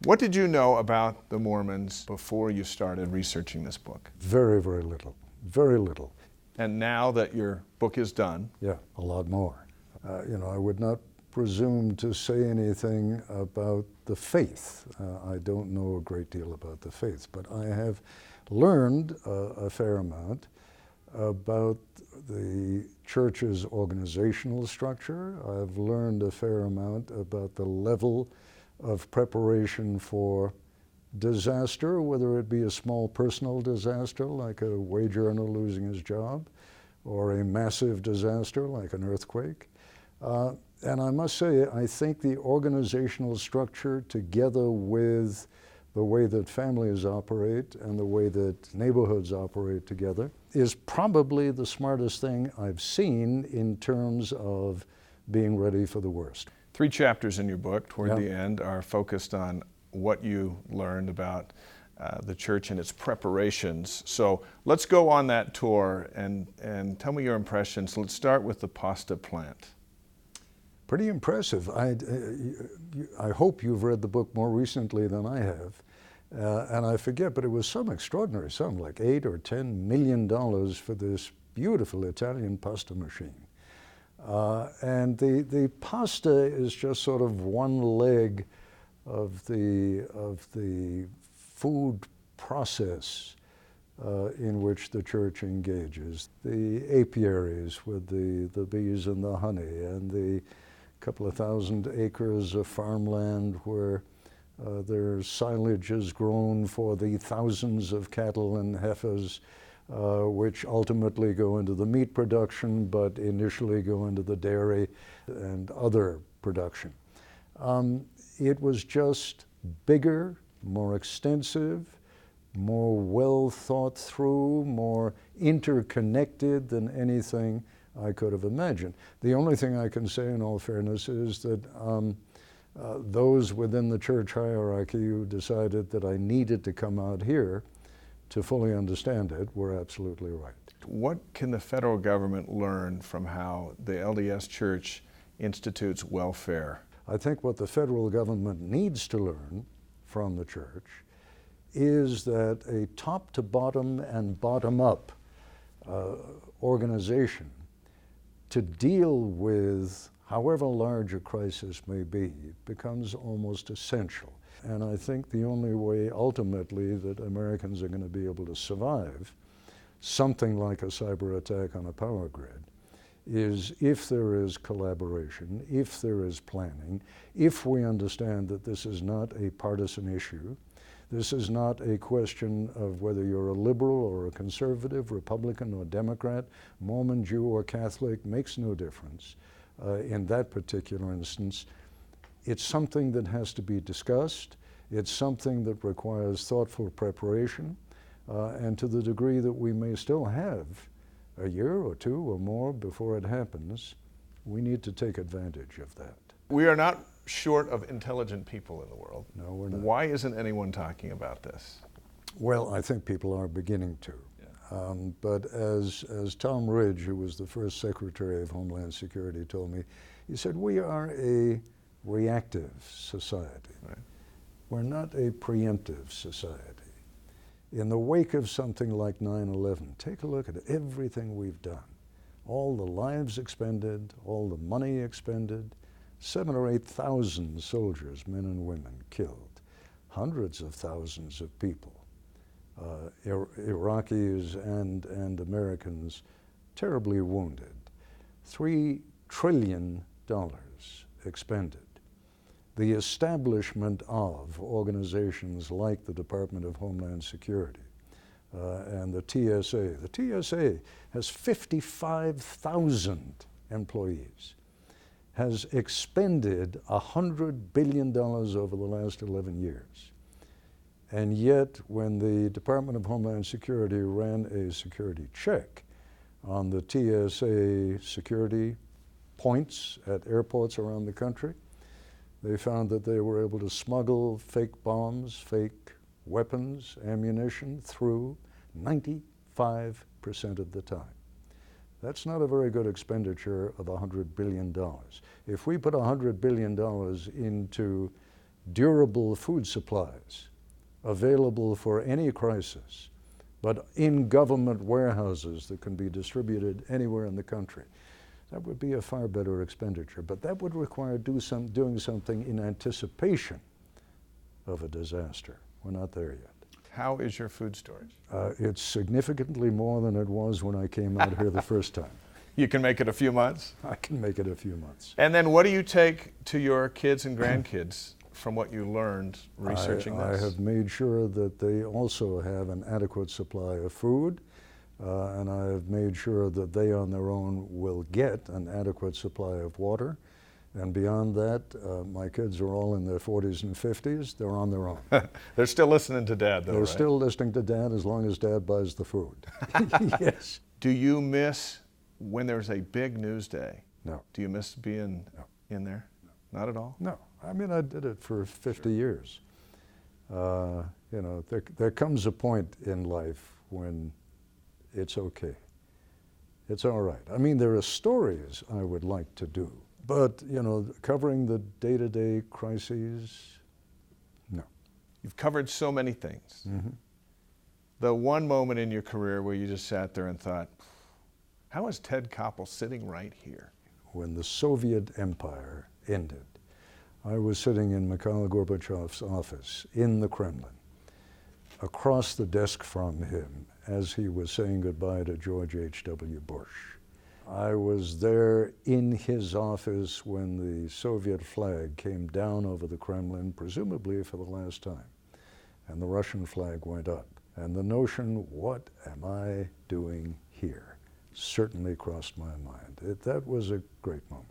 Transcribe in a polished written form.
What did you know about the Mormons before you started researching this book? Very, very little. Very little. And now that your book is done? Yeah, a lot more. I would not presume to say anything about the faith. I don't know a great deal about the faith, but I have learned a fair amount about the church's organizational structure. I've learned a fair amount about the level of preparation for disaster, whether it be a small personal disaster like a wage earner losing his job, or a massive disaster like an earthquake. And I must say, I think the organizational structure, together with the way that families operate and the way that neighborhoods operate together, is probably the smartest thing I've seen in terms of being ready for the worst. 3 chapters in your book, toward the end, are focused on what you learned about the church and its preparations. So let's go on that tour and tell me your impressions. Let's start with the pasta plant. Pretty impressive. I hope you've read the book more recently than I have. And I forget, but it was some extraordinary sum, like $8 or $10 million for this beautiful Italian pasta machine. And the pasta is just sort of one leg of the food process in which the church engages. The apiaries with the bees and the honey, and the couple of thousand acres of farmland where there's silage is grown for the thousands of cattle and heifers which ultimately go into the meat production, but initially go into the dairy and other production. It was just bigger, more extensive, more well thought through, more interconnected than anything I could have imagined. The only thing I can say in all fairness is that those within the church hierarchy who decided that I needed to come out here to fully understand it were absolutely right. What can the federal government learn from how the LDS Church institutes welfare? I think what the federal government needs to learn from the church is that a top to bottom and bottom up organization to deal with however large a crisis may be becomes almost essential. And I think the only way ultimately that Americans are going to be able to survive something like a cyber attack on a power grid is if there is collaboration, if there is planning, if we understand that this is not a partisan issue. This is not a question of whether you're a liberal or a conservative, Republican or Democrat, Mormon, Jew or Catholic, makes no difference. In that particular instance, it's something that has to be discussed. It's something that requires thoughtful preparation. And to the degree that we may still have a year or 2 or more before it happens, we need to take advantage of that. We are not short of intelligent people in the world. No, we're not. Why isn't anyone talking about this? Well, I think people are beginning to. But as Tom Ridge, who was the first Secretary of Homeland Security, told me, he said, we are a reactive society. Right. We're not a preemptive society. In the wake of something like 9/11, take a look at everything we've done. All the lives expended, all the money expended, 7,000 or 8,000 soldiers, men and women, killed, hundreds of thousands of people, Iraqis and Americans terribly wounded, $3 trillion expended. The establishment of organizations like the Department of Homeland Security and the TSA. The TSA has 55,000 employees, has expended $100 billion over the last 11 years. And yet, when the Department of Homeland Security ran a security check on the TSA security points at airports around the country, they found that they were able to smuggle fake bombs, fake weapons, ammunition through 95% of the time. That's not a very good expenditure of $100 billion. If we put $100 billion into durable food supplies available for any crisis, but in government warehouses that can be distributed anywhere in the country. That would be a far better expenditure, but that would require doing something in anticipation of a disaster. We're not there yet. How is your food storage? It's significantly more than it was when I came out here the first time. You can make it a few months? I can make it a few months. And then what do you take to your kids and grandkids from what you learned researching this? I have made sure that they also have an adequate supply of food, and I have made sure that they on their own will get an adequate supply of water. And beyond that, my kids are all in their 40s and 50s. They're on their own. They're still listening to Dad, though, They're right? still listening to Dad as long as Dad buys the food. Yes. Do you miss when there's a big news day? No. Do you miss being in there? No. Not at all? No. I mean, I did it for 50 years. You know, there comes a point in life when it's okay. It's all right. I mean, there are stories I would like to do. But, you know, covering the day-to-day crises, no. You've covered so many things. Mm-hmm. The one moment in your career where you just sat there and thought, how is Ted Koppel sitting right here? When the Soviet Empire ended, I was sitting in Mikhail Gorbachev's office in the Kremlin, across the desk from him as he was saying goodbye to George H.W. Bush. I was there in his office when the Soviet flag came down over the Kremlin, presumably for the last time, and the Russian flag went up. And the notion, what am I doing here, certainly crossed my mind. That was a great moment.